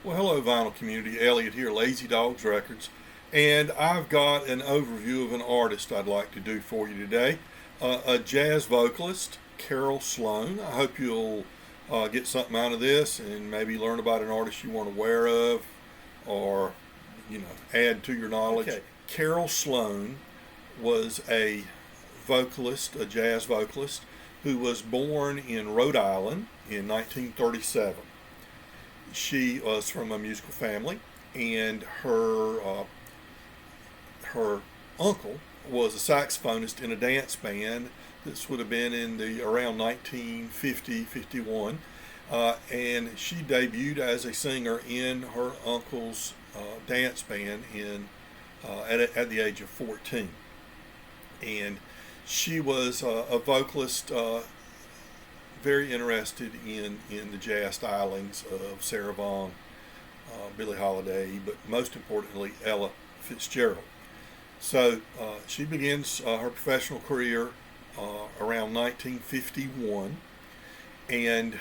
Well, hello, vinyl community. Elliot here, Lazy Dogs Records, and I've got an overview of an artist I'd like to do for you today. A jazz vocalist, Carol Sloane. I hope you'll get something out of this and maybe learn about an artist you weren't aware of, or add to your knowledge. Okay. Carol Sloane was a vocalist, a jazz vocalist, who was born in Rhode Island in 1937. She was from a musical family, and her uncle was a saxophonist in a dance band. This would have been in the around 1950, 51, and she debuted as a singer in her uncle's dance band at the age of 14, and she was a vocalist. Very interested in the jazz stylings of Sarah Vaughan, Billie Holiday, but most importantly Ella Fitzgerald. So she begins her professional career around 1951, and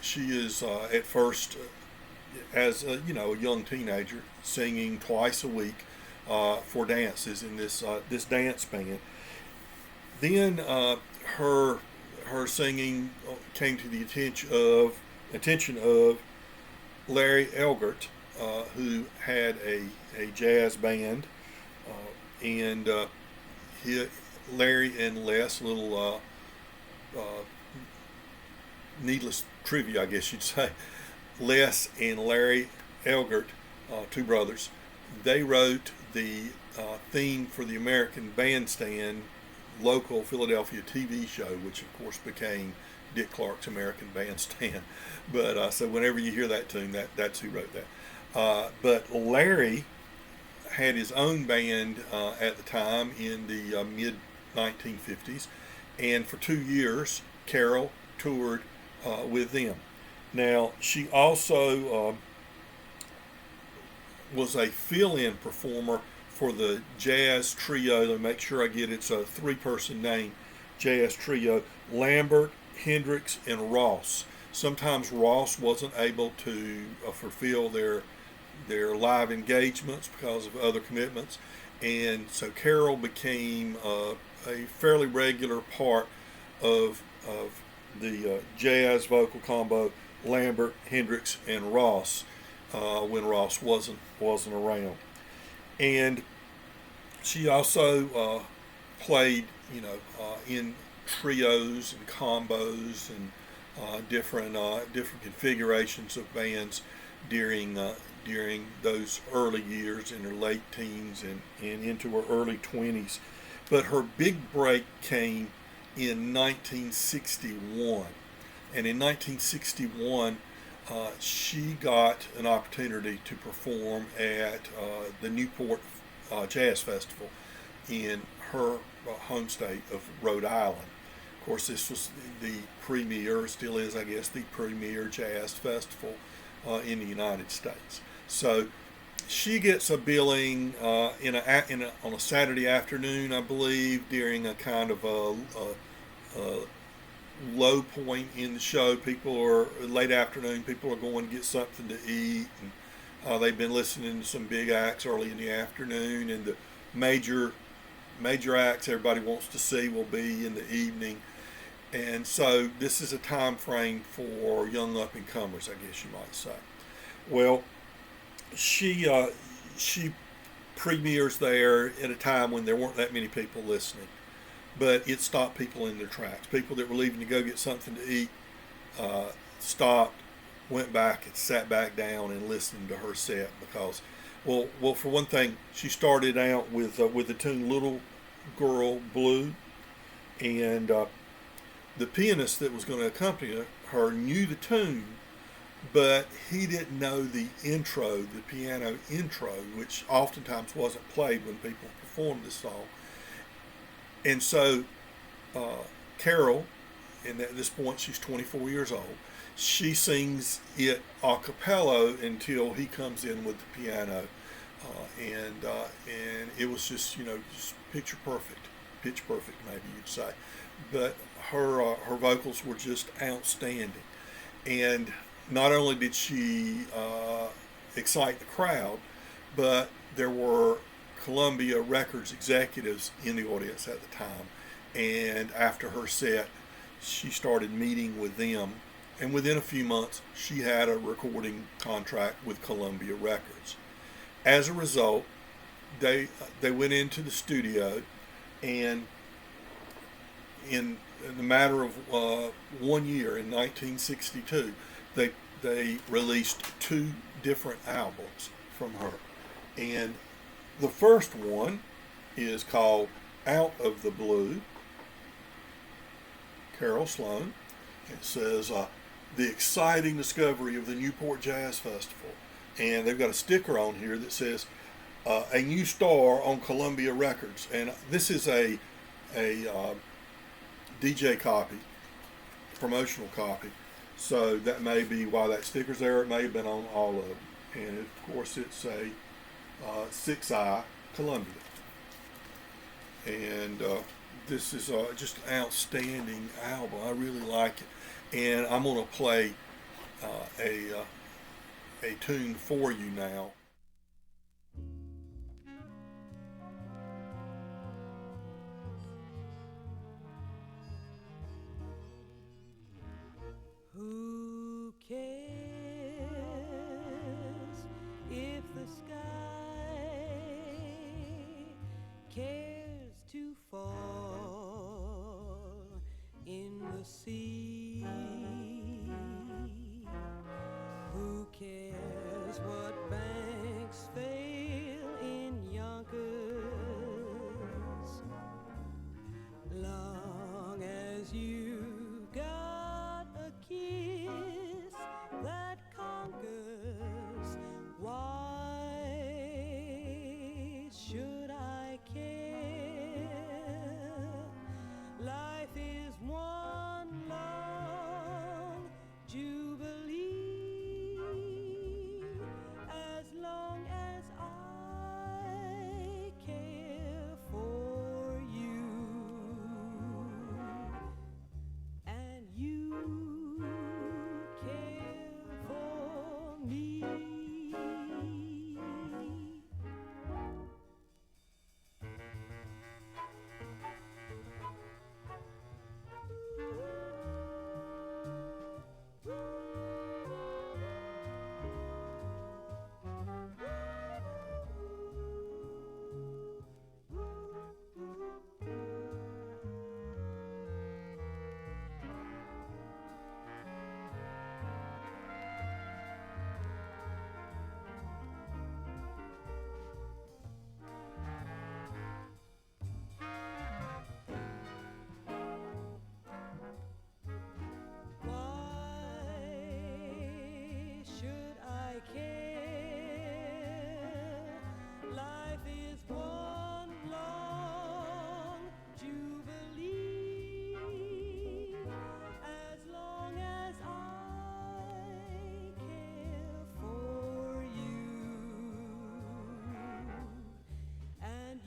she is at first, as a young teenager, singing twice a week for dances in this dance band. Then her singing came to the attention of Larry Elgert, who had a jazz band, and Larry and Les, little needless trivia, I guess you'd say. Les and Larry Elgert, two brothers, they wrote the theme for the American Bandstand local Philadelphia TV show, which of course became Dick Clark's American Bandstand. But so whenever you hear that tune, that's who wrote that. But Larry had his own band at the time in the mid 1950s, and for 2 years Carol toured with them. Now she also was a fill-in performer for the jazz trio. To make sure I get it's a three-person name, jazz trio: Lambert, Hendricks, and Ross. Sometimes Ross wasn't able to fulfill their live engagements because of other commitments, and so Carol became a fairly regular part of the jazz vocal combo Lambert, Hendricks, and Ross when Ross wasn't around. And she also played, in trios and combos and different configurations of bands during those early years, in her late teens and into her early 20s. But her big break came in 1961, and in 1961. She got an opportunity to perform at the Newport Jazz Festival in her home state of Rhode Island. Of course, this was the premier, still is, I guess, the premier jazz festival in the United States. So she gets a billing on a Saturday afternoon, I believe, during a kind of a low point in the show. People are late afternoon. People are going to get something to eat, and they've been listening to some big acts early in the afternoon. And the major acts everybody wants to see will be in the evening. And so this is a time frame for young up and comers, I guess you might say. Well, she premieres there at a time when there weren't that many people listening. But it stopped people in their tracks. People that were leaving to go get something to eat stopped, went back and sat back down and listened to her set because, well, for one thing, she started out with the tune "Little Girl Blue," and the pianist that was going to accompany her knew the tune, but he didn't know the intro, the piano intro, which oftentimes wasn't played when people performed this song. And so Carol, and at this point she's 24 years old, she sings it a cappella until he comes in with the piano, and it was just pitch perfect maybe you'd say, but her vocals were just outstanding. And not only did she excite the crowd, but there were Columbia Records executives in the audience at the time. And after her set, she started meeting with them. And within a few months, she had a recording contract with Columbia Records. As a result, they went into the studio, and in the matter of 1 year, in 1962, they released 2 different albums from her. And the first one is called Out of the Blue, Carol Sloane. It says, the exciting discovery of the Newport Jazz Festival. And they've got a sticker on here that says, a new star on Columbia Records. And this is a DJ copy, promotional copy. So that may be why that sticker's there. It may have been on all of them. And of course it's a 6i Columbia. And this is just an outstanding album. I really like it. And I'm going to play a tune for you now. Who cares if the sky cares to fall in the sea? Who cares what banks fail in Yonkers, long as you got a kiss that conquers? Why should I care? Life is one long jubilee, as long as I care for you and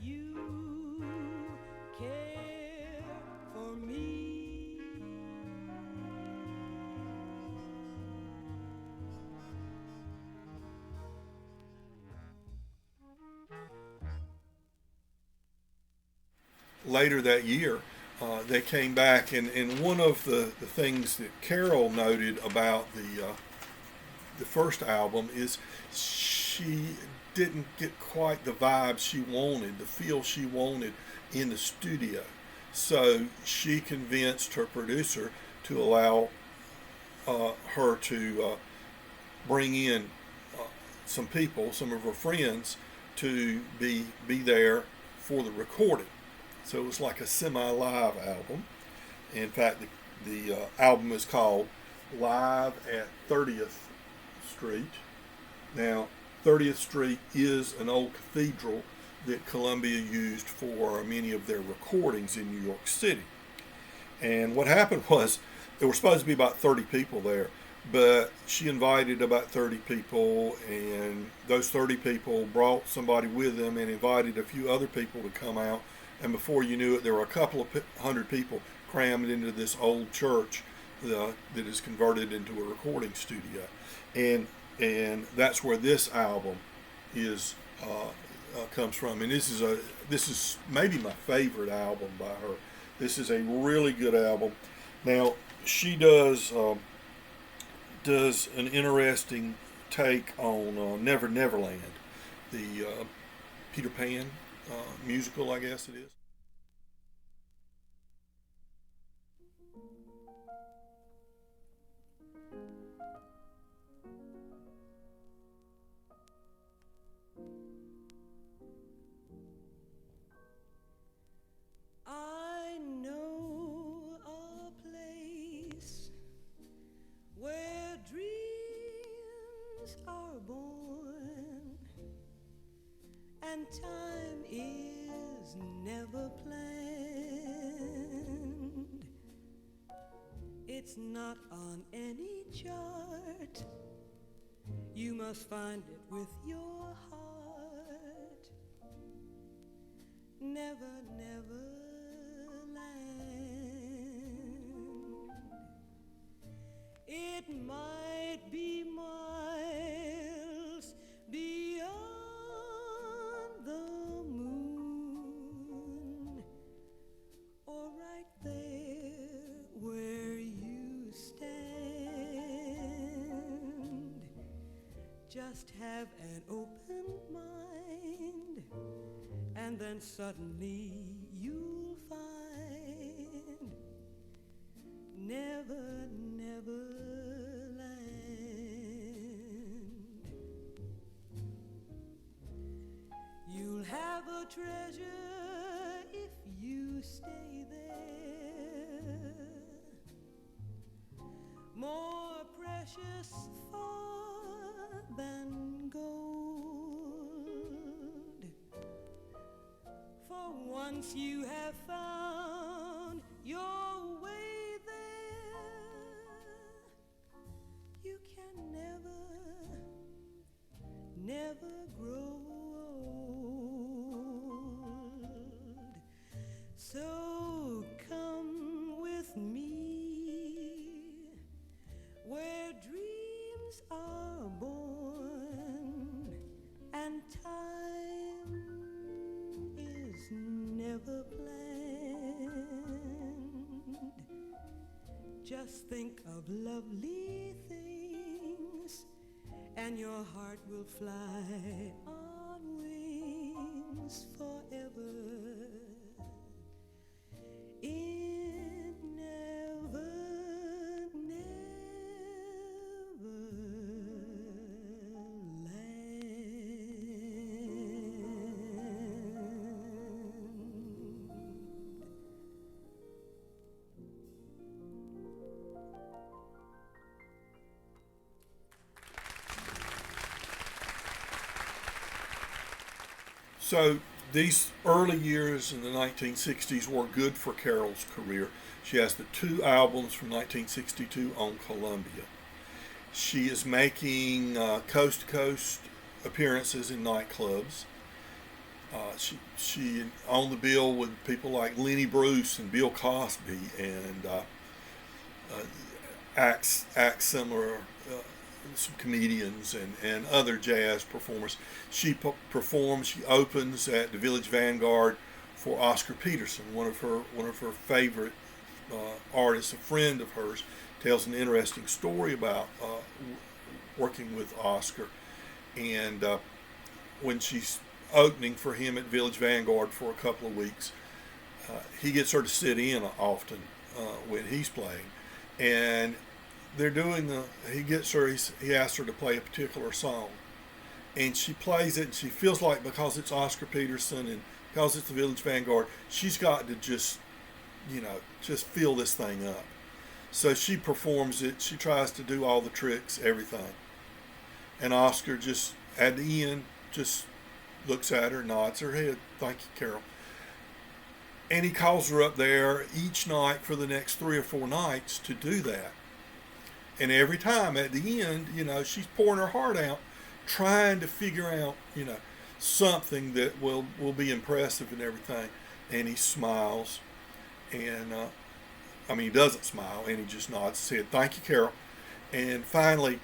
you care for me. Later that year, they came back, and one of the things that Carol noted about the first album is she didn't get quite the vibe she wanted, the feel she wanted in the studio. So she convinced her producer to allow her to bring in some people, some of her friends, to be there for the recording. So it was like a semi-live album. In fact, the album is called Live at 30th Street. Now, 30th Street is an old cathedral that Columbia used for many of their recordings in New York City. And what happened was, there were supposed to be about 30 people there, but she invited about 30 people, and those 30 people brought somebody with them and invited a few other people to come out. And before you knew it, there were a couple of hundred people crammed into this old church that is converted into a recording studio, and that's where this album is comes from. And this is maybe my favorite album by her. This is a really good album. Now she does an interesting take on Never Neverland, the Peter Pan musical, I guess it is. I know a place where dreams are born and time is never planned. It's not on any chart. You must find it with your heart. Never, never land. It might be miles beyond the moon, or right there where you stand. Just have an open mind, and then suddenly you'll find never, never land. You'll have a treasure if you stay there, more precious far than gold. For once you have found your way there, you can never grow old. So come with me where dreams are born and time is never planned. Just think of lovely things and your heart will fly on wings forever. It never, never So these early years in the 1960s were good for Carol's career. She has the 2 albums from 1962 on Columbia. She is making coast-to-coast appearances in nightclubs. She on the bill with people like Lenny Bruce and Bill Cosby, and acts similar, some comedians and other jazz performers. She performs. She opens at the Village Vanguard for Oscar Peterson, one of her favorite artists. A friend of hers tells an interesting story about working with Oscar, and when she's opening for him at Village Vanguard for a couple of weeks, he gets her to sit in often when he's playing, and they're doing he asks her to play a particular song, and she plays it, and she feels like, because it's Oscar Peterson and because it's the Village Vanguard, she's got to just fill this thing up. So she performs it. She tries to do all the tricks, everything. And Oscar just, at the end, just looks at her, nods her head. Thank you, Carol. And he calls her up there each night for the next 3 or 4 nights to do that. And every time at the end, she's pouring her heart out, trying to figure out, something that will be impressive and everything. And he smiles, and he doesn't smile, and he just nods, said, "Thank you, Carol." And finally,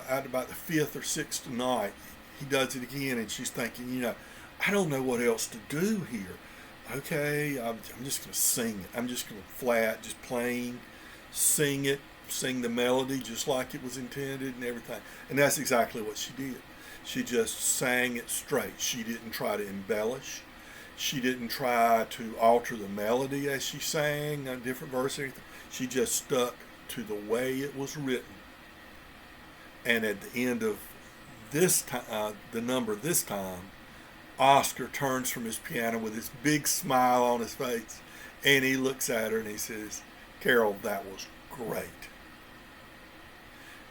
at about the fifth or sixth night, he does it again, and she's thinking, I don't know what else to do here. Okay, I'm just going to sing it. I'm just going to flat, just plain sing it, sing the melody just like it was intended and everything. And that's exactly what she did. She just sang it straight. She didn't try to embellish. She didn't try to alter the melody as she sang a different verse or anything. She just stuck to the way it was written. And at the end of this time, the number this time, Oscar turns from his piano with this big smile on his face, and he looks at her and he says, "Carol, that was great."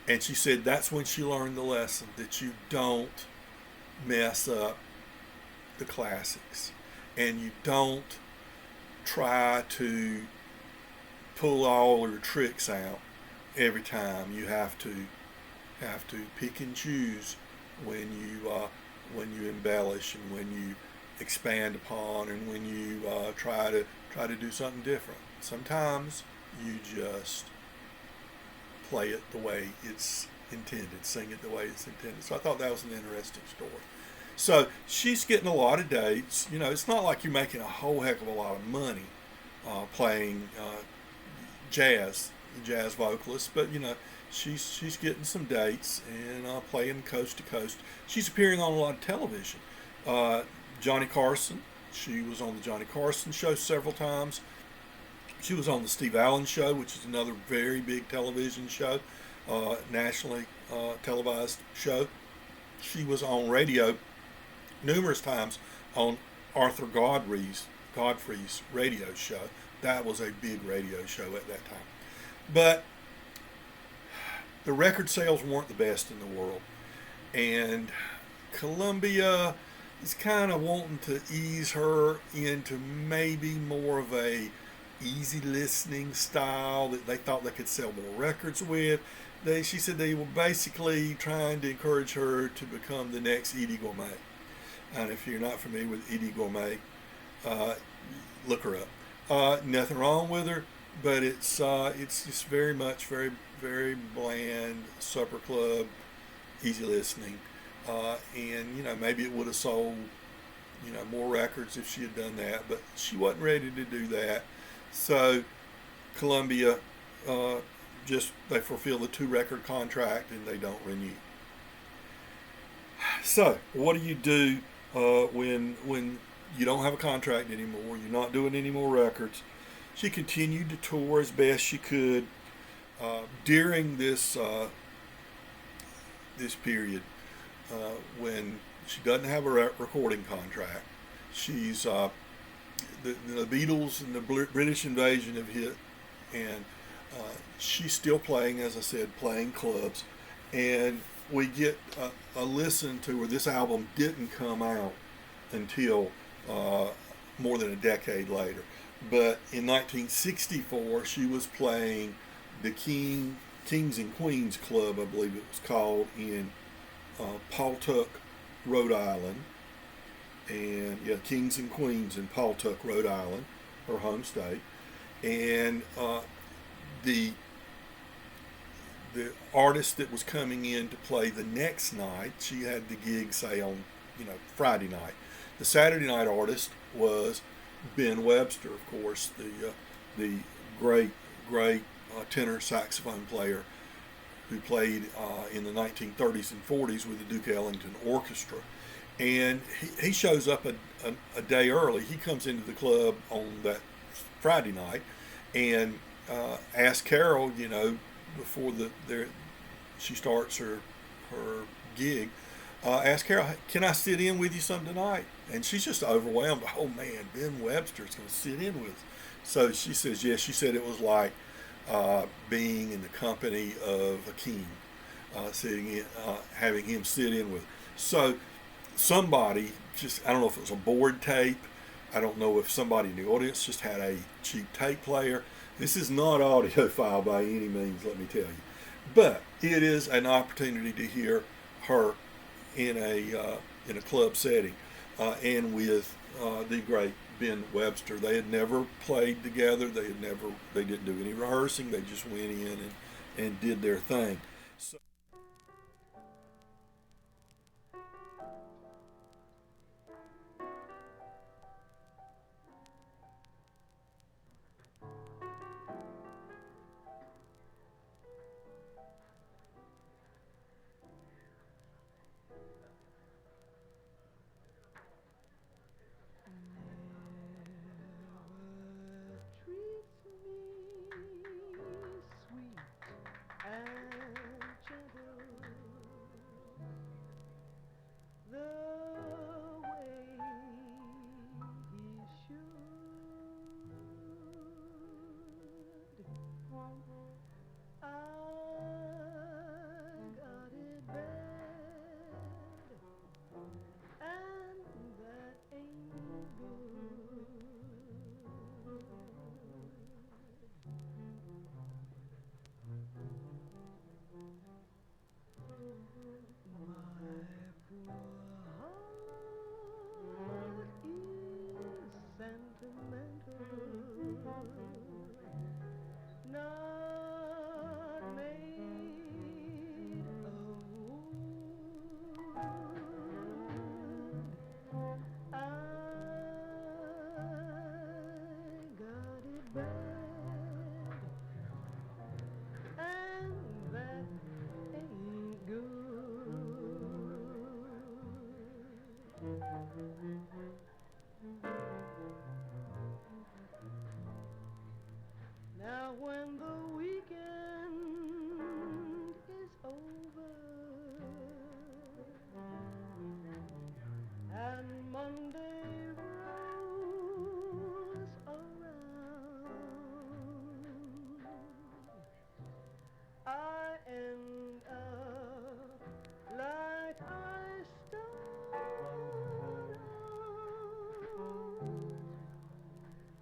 And she said that's when she learned the lesson that you don't mess up the classics, and you don't try to pull all your tricks out every time. You have to pick and choose when you embellish and when you expand upon and when you try to do something different. Sometimes you just play it the way it's intended, sing it the way it's intended. So I thought that was an interesting story. So she's getting a lot of dates. It's not like you're making a whole heck of a lot of money playing jazz vocalist, but she's getting some dates and playing coast to coast. She's appearing on a lot of television. Johnny Carson, she was on the Johnny Carson show several times. She was on the Steve Allen show, which is another very big television show, nationally televised show. She was on radio numerous times on Arthur Godfrey's radio show. That was a big radio show at that time. But the record sales weren't the best in the world, and Columbia is kind of wanting to ease her into maybe more of a easy listening style that they thought they could sell more records with. She said they were basically trying to encourage her to become the next Eddie Gourmet. And if you're not familiar with Eddie Gourmet, look her up. Nothing wrong with her, but it's just very much very, very bland supper club, easy listening. And maybe it would have sold more records if she had done that, but she wasn't ready to do that. So Columbia they fulfill the 2-record contract and they don't renew. So what do you do when you don't have a contract anymore? You're not doing any more records. She continued to tour as best she could during this period when she doesn't have a recording contract. She's the Beatles and the British invasion have hit, and she's still playing, as I said, playing clubs. And we get a listen to her. This album didn't come out until more than a decade later. But in 1964, she was playing the Kings and Queens Club, I believe it was called, in Pawtuck, Rhode Island. And Kings and Queens in Pawtuck, Rhode Island, her home state. And the artist that was coming in to play the next night, she had the gig, say, on Friday night. The Saturday night artist was Ben Webster, of course, the great tenor saxophone player who played in the 1930s and 40s with the Duke Ellington Orchestra. And he shows up a day early. He comes into the club on that Friday night and asks Carol, before she starts her gig, ask Carol, "Can I sit in with you some tonight?" And she's just overwhelmed. Oh man, Ben Webster's going to sit in with us. So she says yes. She said it was like being in the company of a king, sitting in, having him sit in with. So somebody I don't know if it was a board tape. I don't know if somebody in the audience just had a cheap tape player. This is not audiophile by any means, let me tell you. But it is an opportunity to hear her in a club setting, and with the great Ben Webster. They had never played together. They didn't do any rehearsing. They just went in and did their thing. So, now when the weekend is over and Monday rolls around, I end up like I started out.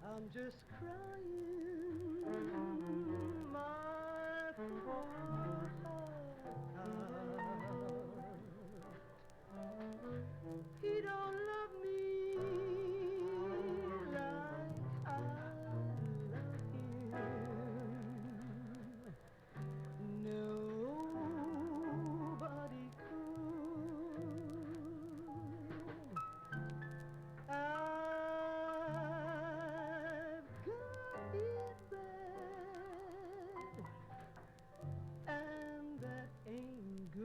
I'm just crying my poor heart out. He don't love me like I love him. Nobody could. I've got it bad, and that ain't good.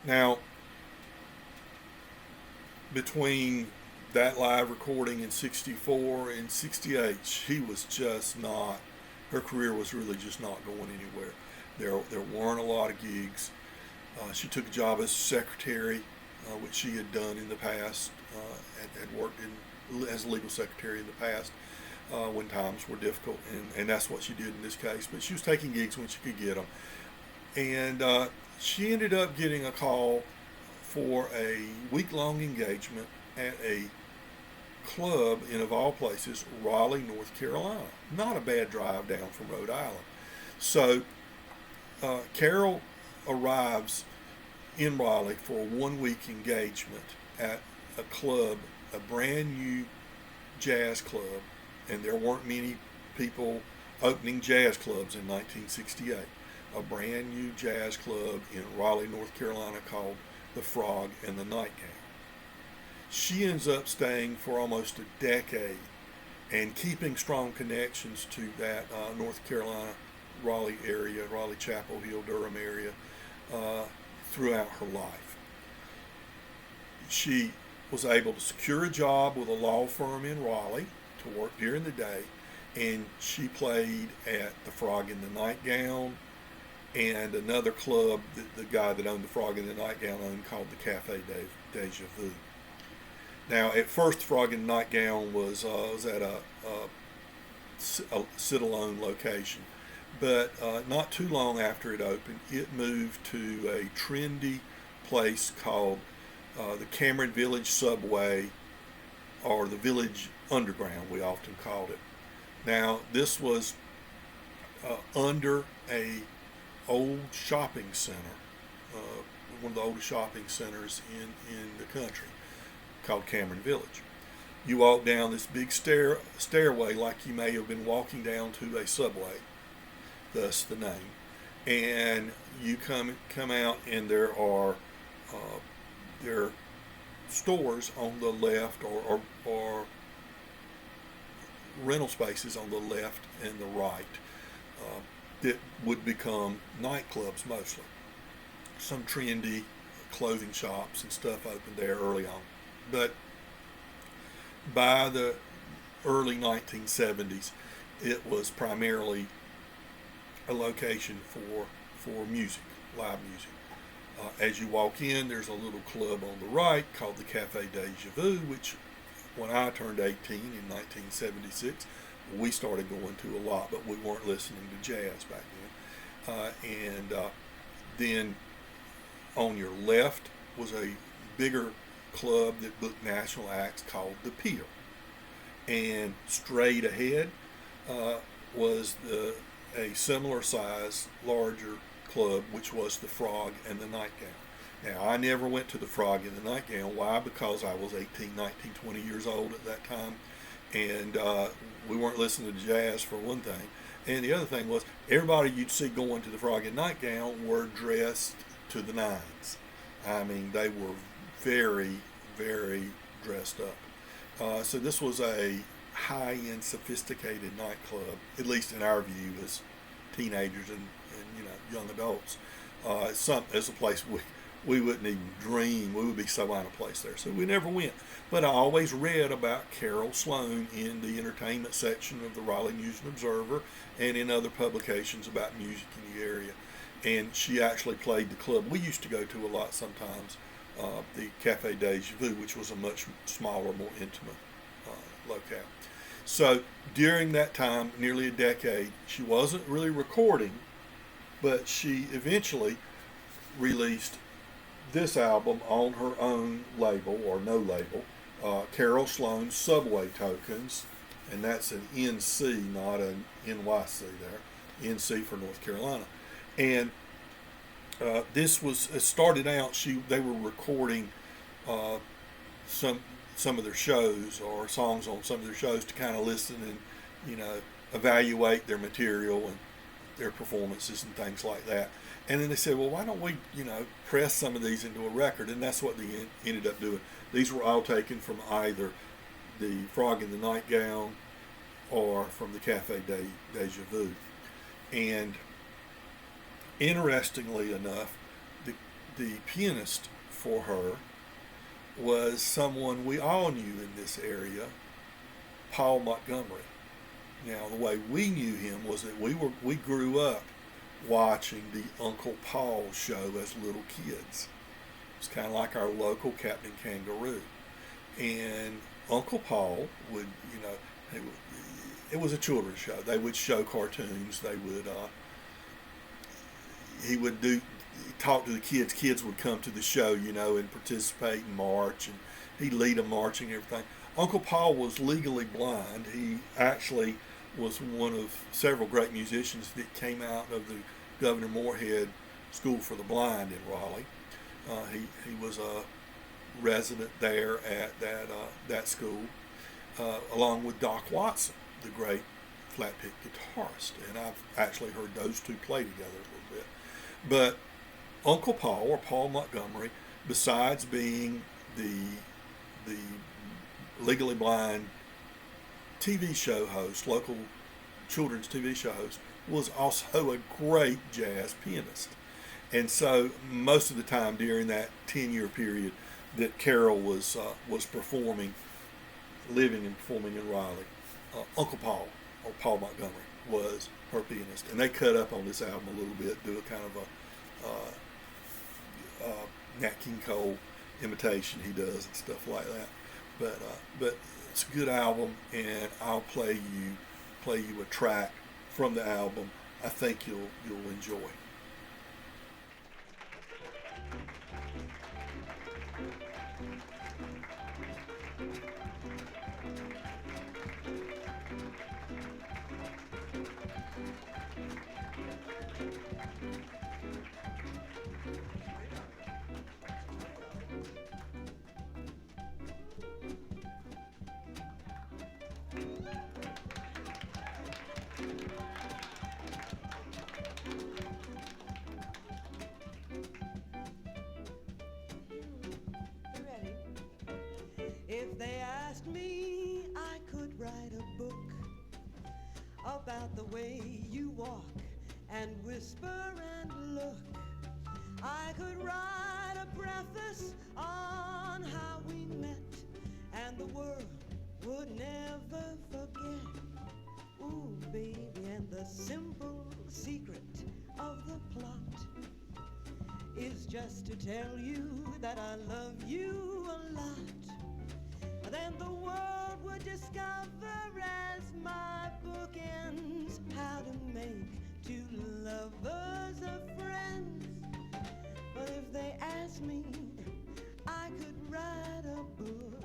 now, between that live recording in 64 and 68, she was just not, her career was really just not going anywhere. There weren't a lot of gigs. She took a job as secretary, which she had done in the past, had worked as a legal secretary in the past when times were difficult, and that's what she did in this case. But she was taking gigs when she could get them. And she ended up getting a call for a week-long engagement at a club in, of all places, Raleigh, North Carolina. Not a bad drive down from Rhode Island. So Carol arrives in Raleigh for a one-week engagement at a club, a brand new jazz club, and there weren't many people opening jazz clubs in 1968. A brand new jazz club in Raleigh, North Carolina called the Frog and the Nightgown. She ends up staying for almost a decade and keeping strong connections to that North Carolina, Raleigh area, Raleigh, Chapel Hill, Durham area throughout her life. She was able to secure a job with a law firm in Raleigh to work during the day, and she played at the Frog and the Nightgown and another club that the guy that owned the Frog and the Nightgown owned called the Cafe Deja Vu. Now, at first, the Frog and the Nightgown was at a sit-alone location, but not too long after it opened, it moved to a trendy place called the Cameron Village Subway, or the Village Underground, we often called it. Now, this was under a old shopping center, one of the oldest shopping centers in the country, called Cameron Village. You walk down this big stairway like you may have been walking down to a subway, thus the name, and you come out, and there are stores on the left, or rental spaces on the left and the right that would become nightclubs mostly. Some trendy clothing shops and stuff opened there early on. But by the early 1970s, it was primarily a location for music, live music. As you walk in, there's a little club on the right called the Cafe Deja Vu, which when I turned 18 in 1976, we started going to a lot, but we weren't listening to jazz back then. Then on your left was a bigger club that booked national acts called the Pier. And straight ahead was a similar size, larger club, which was the Frog and the Nightgown. Now, I never went to the Frog and the Nightgown. Why? Because I was 18, 19, 20 years old at that time, and we weren't listening to jazz, for one thing. And the other thing was, everybody you'd see going to the Frog and Nightgown were dressed to the nines. I mean, they were very, very dressed up. So this was a high-end, sophisticated nightclub, at least in our view as teenagers and young adults. It's a place we wouldn't even dream. We would be so out of place there. So we never went. But I always read about Carol Sloane in the entertainment section of the Raleigh News and Observer and in other publications about music in the area. And she actually played the club we used to go to a lot sometimes, the Cafe Deja Vu, which was a much smaller, more intimate locale. So during that time, nearly a decade, she wasn't really recording, but she eventually released this album on her own label, or no label, Carol Sloane Subway Tokens, and that's an NC, not an NYC there, NC for North Carolina. And this was, it started out, they were recording some of their shows, or songs on some of their shows, to kind of listen and, evaluate their material and their performances and things like that. And then they said, well, why don't we, press some of these into a record? And that's what they ended up doing. These were all taken from either the Frog and the Nightgown or from the Cafe Deja Vu. And interestingly enough, the pianist for her was someone we all knew in this area, Paul Montgomery. Now, the way we knew him was that we grew up watching the Uncle Paul show as little kids. It's kind of like our local Captain Kangaroo. And Uncle Paul would, it was a children's show. They would show cartoons. They would, he would talk to the kids. Kids would come to the show, and participate and march, and he'd lead them marching and everything. Uncle Paul was legally blind. He actually was one of several great musicians that came out of the Governor Moorhead School for the Blind in Raleigh. He was a resident there at that school, along with Doc Watson, the great flat pick guitarist, and I've actually heard those two play together a little bit. But Uncle Paul, or Paul Montgomery, besides being the Legally Blind TV show host, local children's TV show host, was also a great jazz pianist. And so most of the time during that 10-year period that Carol was performing, living and performing in Raleigh, Uncle Paul, or Paul Montgomery, was her pianist. And they cut up on this album a little bit, do a kind of a Nat King Cole imitation he does and stuff like that. But it's a good album, and I'll play you a track from the album I think you'll enjoy. If they asked me, I could write a book about the way you walk and whisper and look. I could write a preface on how we met, and the world would never forget. Ooh, baby, and the simple secret of the plot is just to tell you that I love you a lot. Then the world would discover as my book ends how to make two lovers of friends. But if they asked me, I could write a book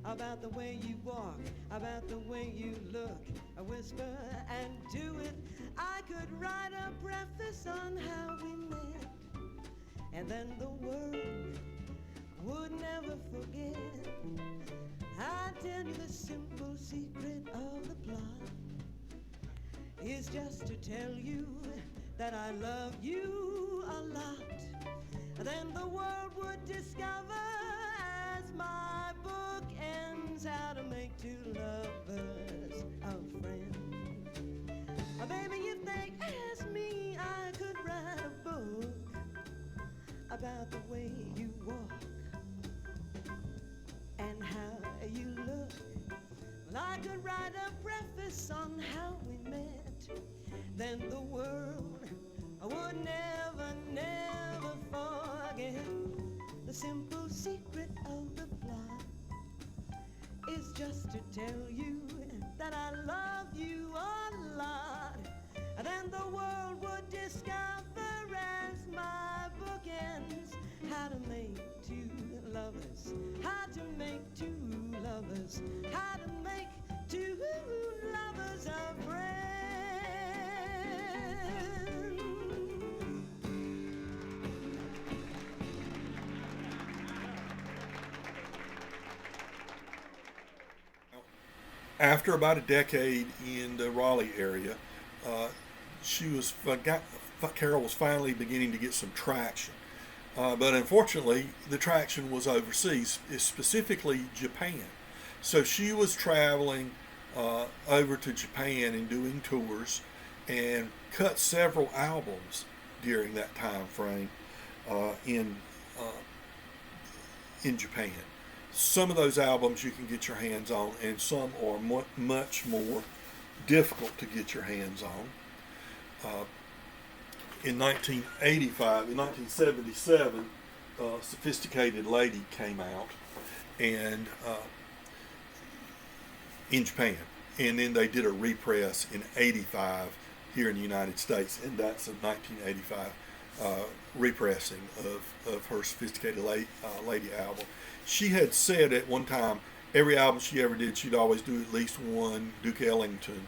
about the way you walk, about the way you look, I whisper and do it. I could write a preface on how we met, and then the world would never forget. I tell you the simple secret of the plot is just to tell you that I love you a lot. Then the world would discover as my book ends how to make two lovers of friends. Baby, if they asked me, I could write a book about the way you walk and how you look. Well, I could write a preface on how we met. Then the world would never, never forget. The simple secret of the plot is just to tell you that I love you a lot. Then the world would discover as my book ends how to make two lovers, how to make two lovers, how to make two lovers of friends. After about a decade in the Raleigh area, Carol was finally beginning to get some traction. But unfortunately, the traction was overseas, specifically Japan. So she was traveling over to Japan and doing tours, and cut several albums during that time frame in Japan. Some of those albums you can get your hands on, and some are much more difficult to get your hands on. In 1977, Sophisticated Lady came out, and in Japan, and then they did a repress in '85 here in the United States, and that's a 1985 repressing of her Sophisticated Lady album. She had said at one time, every album she ever did, she'd always do at least one Duke Ellington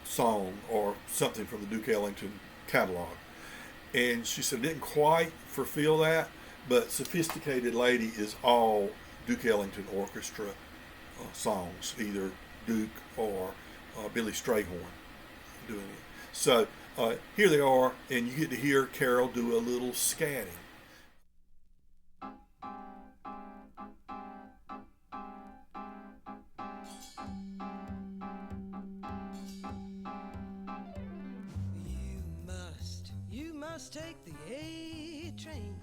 song or something from the Duke Ellington catalog. And she said it didn't quite fulfill that, but Sophisticated Lady is all Duke Ellington orchestra songs, either Duke or Billy Strayhorn doing it. So here they are, and you get to hear Carol do a little scatting. You must take the A train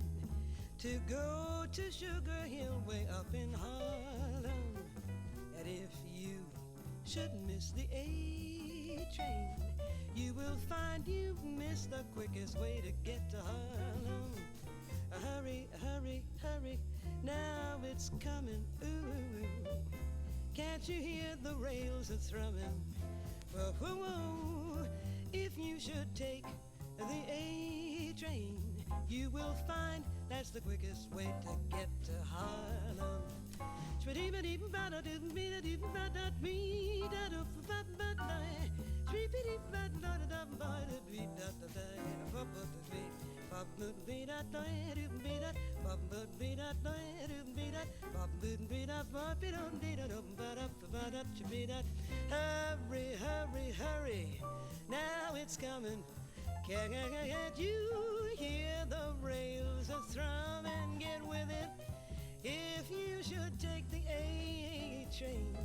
to go to Sugar Hill way up in Harlem. And if you should miss the A train, you will find you've missed the quickest way to get to Harlem. Hurry, hurry, hurry, now it's coming. Ooh, can't you hear the rails are thrumming? Whoa, whoa, whoa. If you should take the A train, you will find that's the quickest way to get to Harlem. Hurry, hurry, hurry, now it's coming. Can't you hear the rails are thrumming? Get with it. If you should take the A train,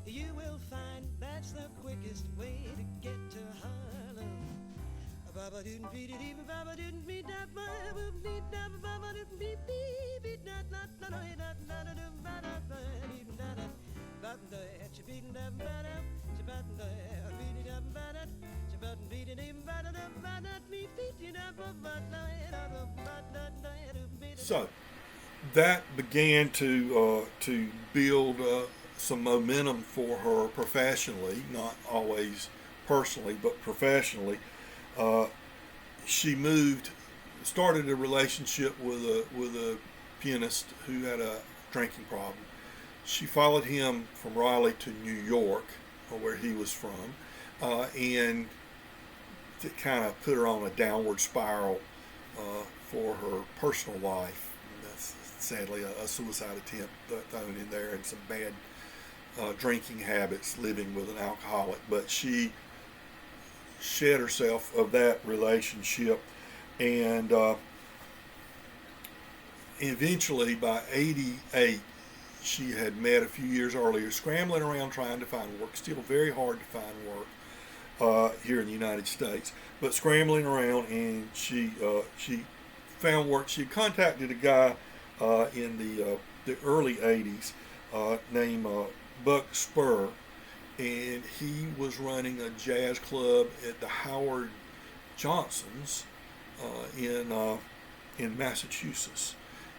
you will find that's the quickest way to get to Harlem. Baba didn't beat it even Baba didn't beat that Baba beat that Baba didn't beat beat that not no no not not no Baba beat that Baba she beat that Baba she beat that beat that Baba she beat it even Baba Baba beat that Baba. So that began to build some momentum for her professionally, not always personally, but professionally. She started a relationship with a pianist who had a drinking problem. She followed him from Raleigh to New York, where he was from, and it kind of put her on a downward spiral for her personal life. That's sadly a suicide attempt thrown in there, and some bad drinking habits, living with an alcoholic. But she shed herself of that relationship, and eventually by 88 she had met a few years earlier, scrambling around trying to find work. Still very hard to find work here in the United States, but scrambling around, and she found work. She contacted a guy in the early 80s named Buck Spur, and he was running a jazz club at the Howard Johnson's in Massachusetts.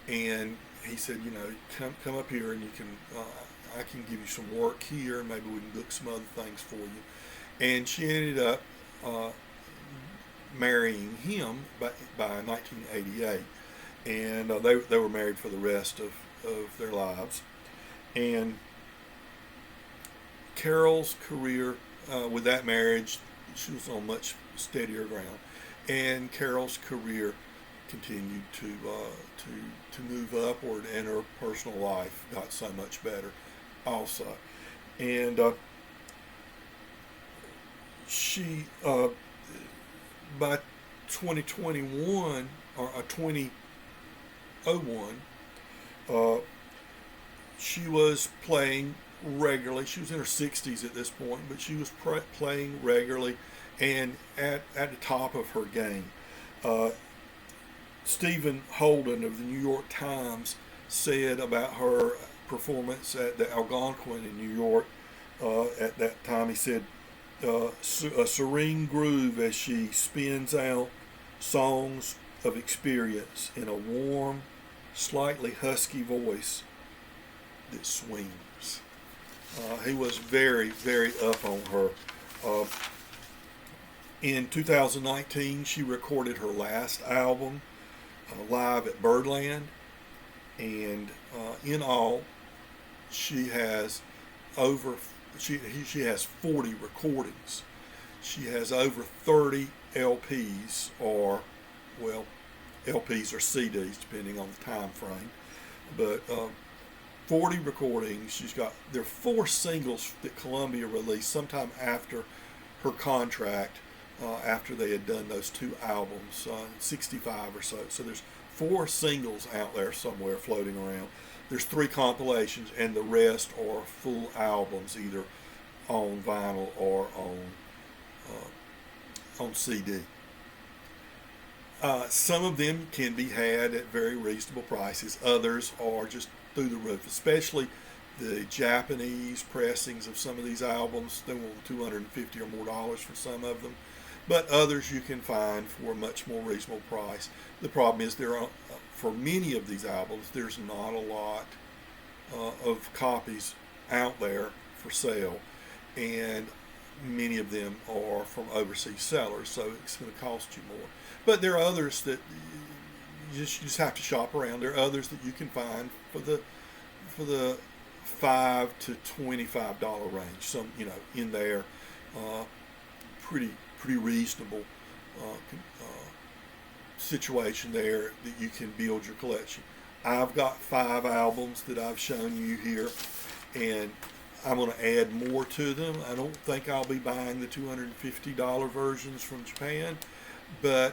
And he said, come up here, and you can I can give you some work here. Maybe we can book some other things for you. And she ended up marrying him by 1988, and they were married for the rest of their lives. And Carol's career with that marriage, she was on much steadier ground, and Carol's career continued to move upward, and her personal life got so much better also. And she by 2021 or 2001, she was playing regularly. She was in her 60s at this point, but she was playing regularly and at the top of her game. Stephen Holden of the New York Times said about her performance at the Algonquin in New York at that time, he said, a serene groove as she spins out songs of experience in a warm, slightly husky voice that swings. He was very, very up on her. In 2019, she recorded her last album live at Birdland, and in all, she has she has 40 recordings. She has over 30 LPs, or LPs or CDs, depending on the time frame, but 40 recordings. There are 4 singles that Columbia released sometime after her contract, after they had done those 2 albums, 65 or so. So there's 4 singles out there somewhere floating around. There's 3 compilations, and the rest are full albums, either on vinyl or on CD. Some of them can be had at very reasonable prices. Others are just through the roof, especially the Japanese pressings of some of these albums. They want $250 or more for some of them, but others you can find for a much more reasonable price. The problem is for many of these albums, there's not a lot of copies out there for sale, and many of them are from overseas sellers, so it's going to cost you more. But there are others that you just have to shop around. There are others that you can find for the $5 to $25 range. Some, in there, pretty reasonable situation there that you can build your collection. I've got 5 albums that I've shown you here, and I'm going to add more to them. I don't think I'll be buying the $250 versions from Japan, but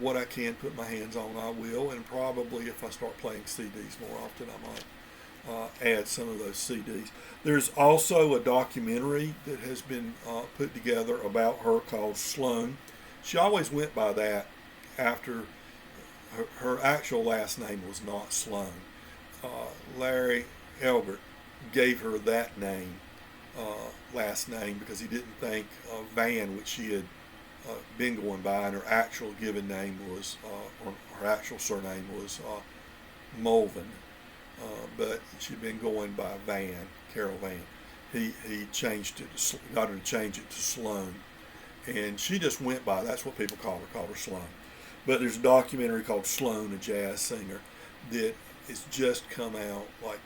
what I can put my hands on, I will. And probably if I start playing CDs more often, I might add some of those CDs. There's also a documentary that has been put together about her called Sloane. She always went by that after her actual last name was not Sloane. Larry Elbert gave her that name, last name, because he didn't think Van, which she had been going by, and her actual given name was, or her actual surname was Mulvin, but she'd been going by Van, Carol Van. He changed it, got her to change it to Sloane, and she just went by, that's what people called her Sloane. But there's a documentary called Sloane, a jazz singer, that has just come out like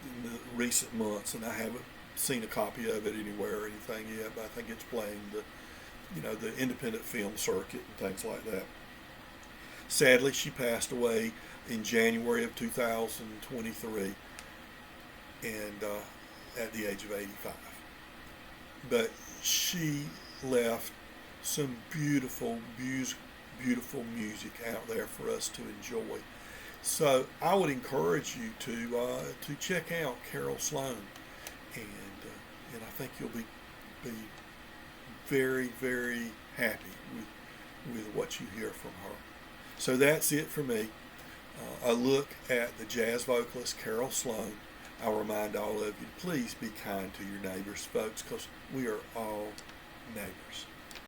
in the recent months, and I haven't seen a copy of it anywhere or anything yet, but I think it's playing the independent film circuit and things like that. Sadly, she passed away in January of 2023, and at the age of 85. But she left some beautiful music out there for us to enjoy. So I would encourage you to check out Carol Sloane, and I think you'll be very, very happy with what you hear from her. So that's it for me. A look at the jazz vocalist Carol Sloane. I'll remind all of you to please be kind to your neighbors, folks, because we are all neighbors.